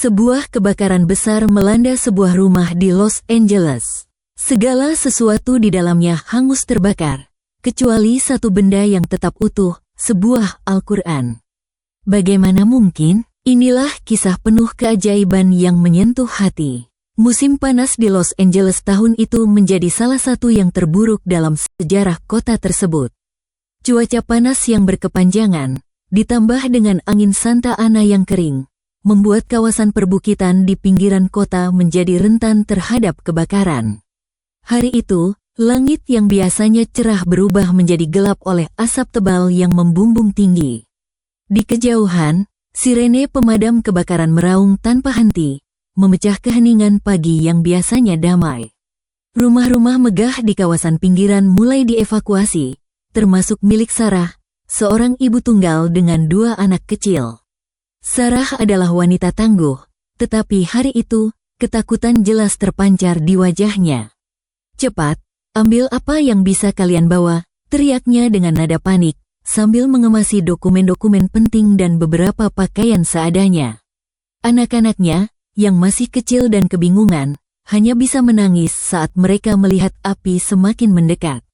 Sebuah kebakaran besar melanda sebuah rumah di Los Angeles. Segala sesuatu di dalamnya hangus terbakar, kecuali satu benda yang tetap utuh, sebuah Al-Quran. Bagaimana mungkin? Inilah kisah penuh keajaiban yang menyentuh hati. Musim panas di Los Angeles tahun itu menjadi salah satu yang terburuk dalam sejarah kota tersebut. Cuaca panas yang berkepanjangan, ditambah dengan angin Santa Ana yang kering, membuat kawasan perbukitan di pinggiran kota menjadi rentan terhadap kebakaran. Hari itu, langit yang biasanya cerah berubah menjadi gelap oleh asap tebal yang membumbung tinggi. Di kejauhan, sirene pemadam kebakaran meraung tanpa henti, memecah keheningan pagi yang biasanya damai. Rumah-rumah megah di kawasan pinggiran mulai dievakuasi, termasuk milik Sarah, seorang ibu tunggal dengan 2 anak kecil. Sarah adalah wanita tangguh, tetapi hari itu, ketakutan jelas terpancar di wajahnya. "Cepat, ambil apa yang bisa kalian bawa," teriaknya dengan nada panik, sambil mengemasi dokumen-dokumen penting dan beberapa pakaian seadanya. Anak-anaknya, yang masih kecil dan kebingungan, hanya bisa menangis saat mereka melihat api semakin mendekat.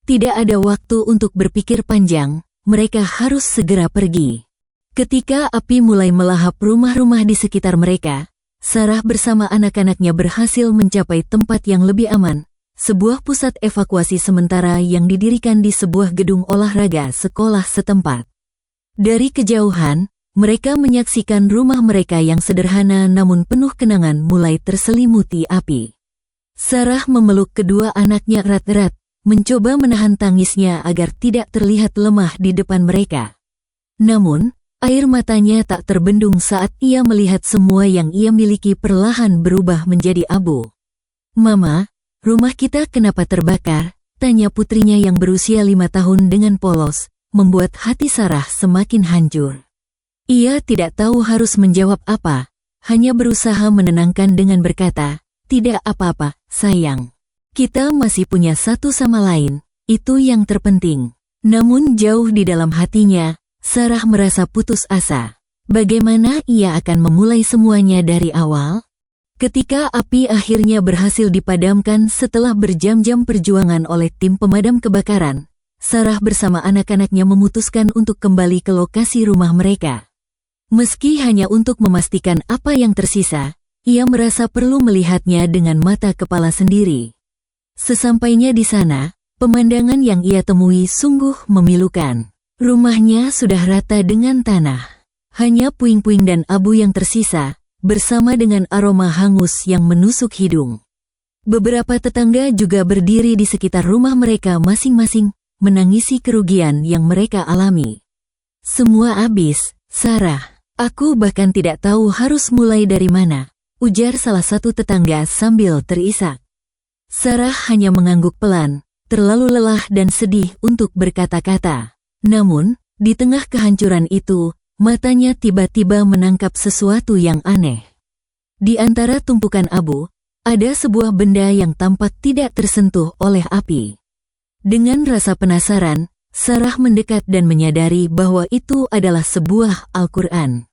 Tidak ada waktu untuk berpikir panjang, mereka harus segera pergi. Ketika api mulai melahap rumah-rumah di sekitar mereka, Sarah bersama anak-anaknya berhasil mencapai tempat yang lebih aman, sebuah pusat evakuasi sementara yang didirikan di sebuah gedung olahraga sekolah setempat. Dari kejauhan, mereka menyaksikan rumah mereka yang sederhana namun penuh kenangan mulai terselimuti api. Sarah memeluk kedua anaknya erat-erat, mencoba menahan tangisnya agar tidak terlihat lemah di depan mereka. Namun, air matanya tak terbendung saat ia melihat semua yang ia miliki perlahan berubah menjadi abu. "Mama, rumah kita kenapa terbakar?" tanya putrinya yang berusia 5 tahun dengan polos, membuat hati Sarah semakin hancur. Ia tidak tahu harus menjawab apa, hanya berusaha menenangkan dengan berkata, "Tidak apa-apa, sayang. Kita masih punya satu sama lain, itu yang terpenting." Namun jauh di dalam hatinya, Sarah merasa putus asa. Bagaimana ia akan memulai semuanya dari awal? Ketika api akhirnya berhasil dipadamkan setelah berjam-jam perjuangan oleh tim pemadam kebakaran, Sarah bersama anak-anaknya memutuskan untuk kembali ke lokasi rumah mereka. Meski hanya untuk memastikan apa yang tersisa, ia merasa perlu melihatnya dengan mata kepala sendiri. Sesampainya di sana, pemandangan yang ia temui sungguh memilukan. Rumahnya sudah rata dengan tanah. Hanya puing-puing dan abu yang tersisa, bersama dengan aroma hangus yang menusuk hidung. Beberapa tetangga juga berdiri di sekitar rumah mereka masing-masing, menangisi kerugian yang mereka alami. "Semua habis, Sarah. Aku bahkan tidak tahu harus mulai dari mana," ujar salah satu tetangga sambil terisak. Sarah hanya mengangguk pelan, terlalu lelah dan sedih untuk berkata-kata. Namun, di tengah kehancuran itu, matanya tiba-tiba menangkap sesuatu yang aneh. Di antara tumpukan abu, ada sebuah benda yang tampak tidak tersentuh oleh api. Dengan rasa penasaran, Sarah mendekat dan menyadari bahwa itu adalah sebuah Al-Quran.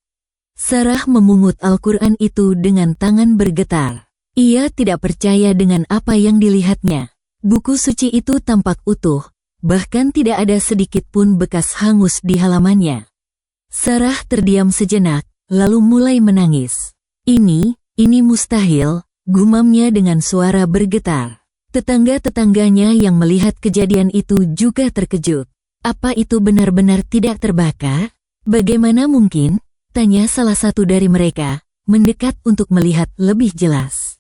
Sarah memungut Al-Quran itu dengan tangan bergetar. Ia tidak percaya dengan apa yang dilihatnya. Buku suci itu tampak utuh, bahkan tidak ada sedikit pun bekas hangus di halamannya. Sarah terdiam sejenak, lalu mulai menangis. Ini mustahil, gumamnya dengan suara bergetar. Tetangga-tetangganya yang melihat kejadian itu juga terkejut. "Apa itu benar-benar tidak terbakar? Bagaimana mungkin?" tanya salah satu dari mereka, mendekat untuk melihat lebih jelas.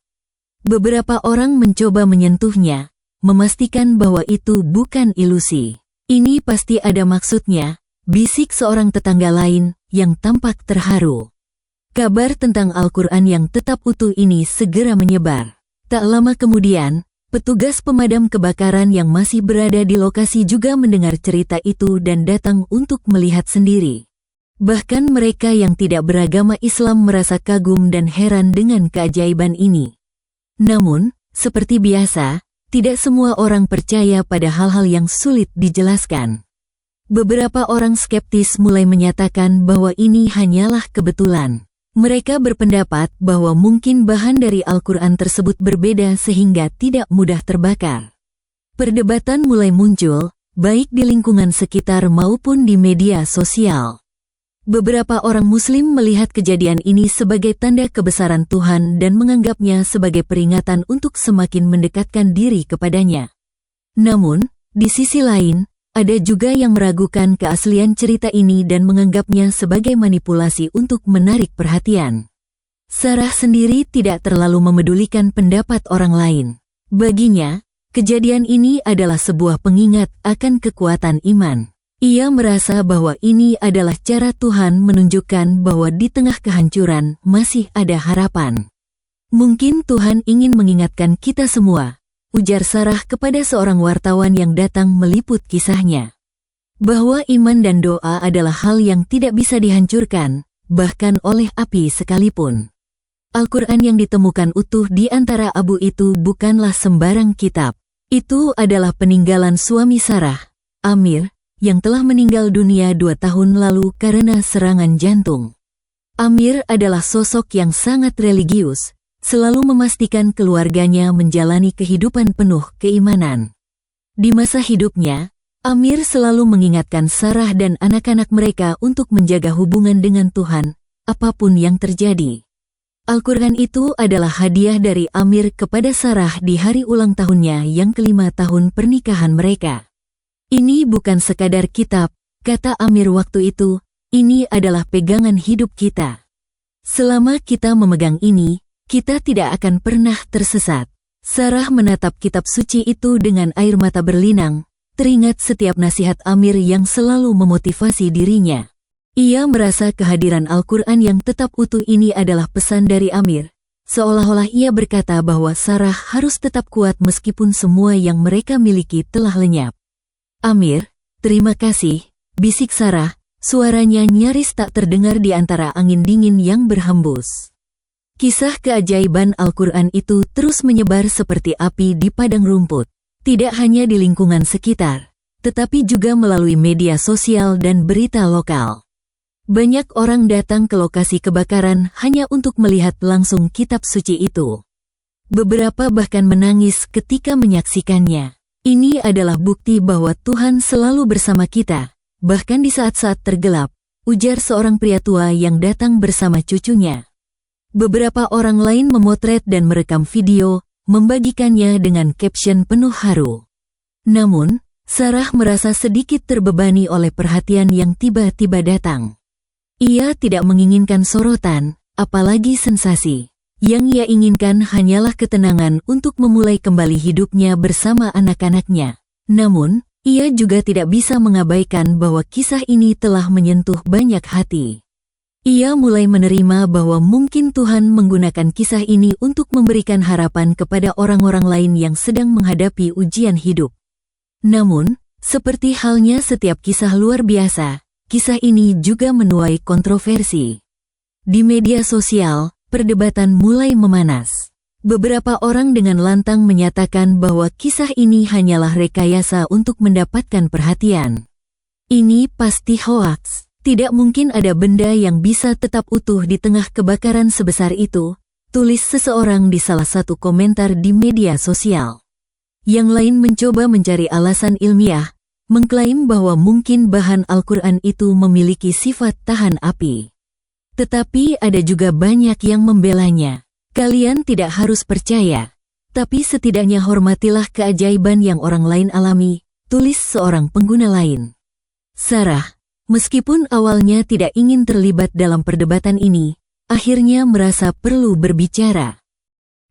Beberapa orang mencoba menyentuhnya, memastikan bahwa itu bukan ilusi. "Ini pasti ada maksudnya," bisik seorang tetangga lain yang tampak terharu. Kabar tentang Al-Quran yang tetap utuh ini segera menyebar. Tak lama kemudian, petugas pemadam kebakaran yang masih berada di lokasi juga mendengar cerita itu dan datang untuk melihat sendiri. Bahkan mereka yang tidak beragama Islam merasa kagum dan heran dengan keajaiban ini. Namun, seperti biasa, tidak semua orang percaya pada hal-hal yang sulit dijelaskan. Beberapa orang skeptis mulai menyatakan bahwa ini hanyalah kebetulan. Mereka berpendapat bahwa mungkin bahan dari Al-Quran tersebut berbeda sehingga tidak mudah terbakar. Perdebatan mulai muncul, baik di lingkungan sekitar maupun di media sosial. Beberapa orang Muslim melihat kejadian ini sebagai tanda kebesaran Tuhan dan menganggapnya sebagai peringatan untuk semakin mendekatkan diri kepadanya. Namun, di sisi lain, ada juga yang meragukan keaslian cerita ini dan menganggapnya sebagai manipulasi untuk menarik perhatian. Sarah sendiri tidak terlalu memedulikan pendapat orang lain. Baginya, kejadian ini adalah sebuah pengingat akan kekuatan iman. Ia merasa bahwa ini adalah cara Tuhan menunjukkan bahwa di tengah kehancuran masih ada harapan. Mungkin Tuhan ingin mengingatkan kita semua, ujar Sarah kepada seorang wartawan yang datang meliput kisahnya, bahwa iman dan doa adalah hal yang tidak bisa dihancurkan, bahkan oleh api sekalipun. Al-Quran yang ditemukan utuh di antara abu itu bukanlah sembarang kitab. Itu adalah peninggalan suami Sarah, Amir, yang telah meninggal dunia 2 tahun lalu karena serangan jantung. Amir adalah sosok yang sangat religius, selalu memastikan keluarganya menjalani kehidupan penuh keimanan. Di masa hidupnya, Amir selalu mengingatkan Sarah dan anak-anak mereka untuk menjaga hubungan dengan Tuhan, apapun yang terjadi. Al-Quran itu adalah hadiah dari Amir kepada Sarah di hari ulang tahunnya yang ke-5 tahun pernikahan mereka. Ini bukan sekadar kitab, kata Amir waktu itu, ini adalah pegangan hidup kita. Selama kita memegang ini, kita tidak akan pernah tersesat. Sarah menatap kitab suci itu dengan air mata berlinang, teringat setiap nasihat Amir yang selalu memotivasi dirinya. Ia merasa kehadiran Al-Quran yang tetap utuh ini adalah pesan dari Amir, seolah-olah ia berkata bahwa Sarah harus tetap kuat meskipun semua yang mereka miliki telah lenyap. Amir, terima kasih, bisik Sarah, suaranya nyaris tak terdengar di antara angin dingin yang berhembus. Kisah keajaiban Al-Quran itu terus menyebar seperti api di padang rumput, tidak hanya di lingkungan sekitar, tetapi juga melalui media sosial dan berita lokal. Banyak orang datang ke lokasi kebakaran hanya untuk melihat langsung kitab suci itu. Beberapa bahkan menangis ketika menyaksikannya. Ini adalah bukti bahwa Tuhan selalu bersama kita, bahkan di saat-saat tergelap, ujar seorang pria tua yang datang bersama cucunya. Beberapa orang lain memotret dan merekam video, membagikannya dengan caption penuh haru. Namun, Sarah merasa sedikit terbebani oleh perhatian yang tiba-tiba datang. Ia tidak menginginkan sorotan, apalagi sensasi. Yang ia inginkan hanyalah ketenangan untuk memulai kembali hidupnya bersama anak-anaknya. Namun, ia juga tidak bisa mengabaikan bahwa kisah ini telah menyentuh banyak hati. Ia mulai menerima bahwa mungkin Tuhan menggunakan kisah ini untuk memberikan harapan kepada orang-orang lain yang sedang menghadapi ujian hidup. Namun, seperti halnya setiap kisah luar biasa, kisah ini juga menuai kontroversi. Di media sosial, perdebatan mulai memanas. Beberapa orang dengan lantang menyatakan bahwa kisah ini hanyalah rekayasa untuk mendapatkan perhatian. Ini pasti hoaks. Tidak mungkin ada benda yang bisa tetap utuh di tengah kebakaran sebesar itu, tulis seseorang di salah satu komentar di media sosial. Yang lain mencoba mencari alasan ilmiah, mengklaim bahwa mungkin bahan Al-Quran itu memiliki sifat tahan api. Tetapi ada juga banyak yang membelanya. Kalian tidak harus percaya, tapi setidaknya hormatilah keajaiban yang orang lain alami, tulis seorang pengguna lain. Sarah, meskipun awalnya tidak ingin terlibat dalam perdebatan ini, akhirnya merasa perlu berbicara.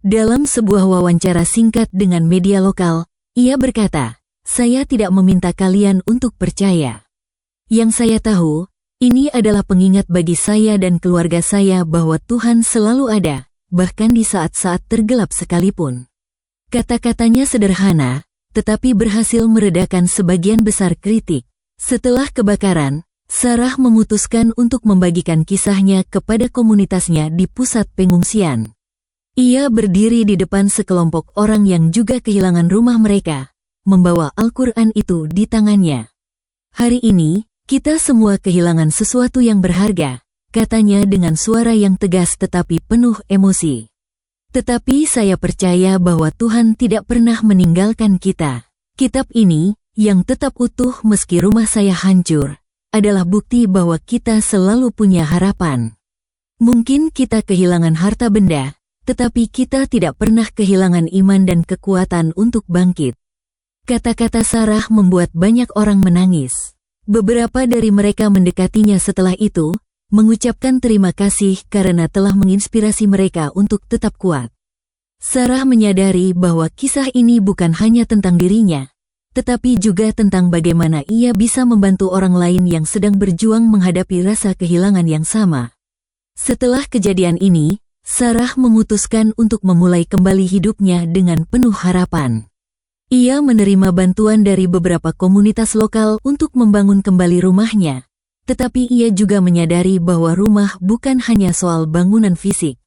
Dalam sebuah wawancara singkat dengan media lokal, ia berkata, "Saya tidak meminta kalian untuk percaya. Yang saya tahu, ini adalah pengingat bagi saya dan keluarga saya bahwa Tuhan selalu ada, bahkan di saat-saat tergelap sekalipun." Kata-katanya sederhana, tetapi berhasil meredakan sebagian besar kritik. Setelah kebakaran, Sarah memutuskan untuk membagikan kisahnya kepada komunitasnya di pusat pengungsian. Ia berdiri di depan sekelompok orang yang juga kehilangan rumah mereka, membawa Al-Quran itu di tangannya. "Hari ini, kita semua kehilangan sesuatu yang berharga, katanya dengan suara yang tegas tetapi penuh emosi. Tetapi saya percaya bahwa Tuhan tidak pernah meninggalkan kita. Kitab ini, yang tetap utuh meski rumah saya hancur, adalah bukti bahwa kita selalu punya harapan. Mungkin kita kehilangan harta benda, tetapi kita tidak pernah kehilangan iman dan kekuatan untuk bangkit. Kata-kata Sarah membuat banyak orang menangis. Beberapa dari mereka mendekatinya setelah itu, mengucapkan terima kasih karena telah menginspirasi mereka untuk tetap kuat. Sarah menyadari bahwa kisah ini bukan hanya tentang dirinya, tetapi juga tentang bagaimana ia bisa membantu orang lain yang sedang berjuang menghadapi rasa kehilangan yang sama. Setelah kejadian ini, Sarah memutuskan untuk memulai kembali hidupnya dengan penuh harapan. Ia menerima bantuan dari beberapa komunitas lokal untuk membangun kembali rumahnya. Tetapi ia juga menyadari bahwa rumah bukan hanya soal bangunan fisik.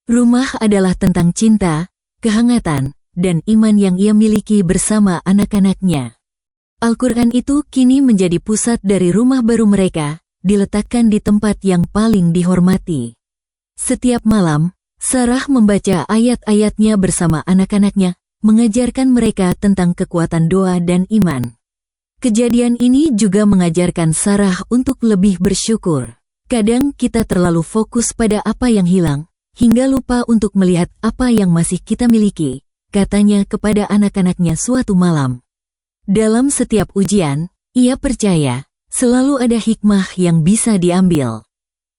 Rumah adalah tentang cinta, kehangatan, dan iman yang ia miliki bersama anak-anaknya. Al-Quran itu kini menjadi pusat dari rumah baru mereka, diletakkan di tempat yang paling dihormati. Setiap malam, Sarah membaca ayat-ayatnya bersama anak-anaknya, mengajarkan mereka tentang kekuatan doa dan iman. Kejadian ini juga mengajarkan Sarah untuk lebih bersyukur. Kadang kita terlalu fokus pada apa yang hilang, hingga lupa untuk melihat apa yang masih kita miliki, katanya kepada anak-anaknya suatu malam. Dalam setiap ujian, ia percaya, selalu ada hikmah yang bisa diambil.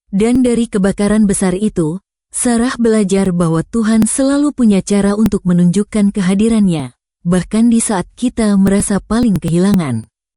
Dan dari kebakaran besar itu, Sarah belajar bahwa Tuhan selalu punya cara untuk menunjukkan kehadirannya, bahkan di saat kita merasa paling kehilangan.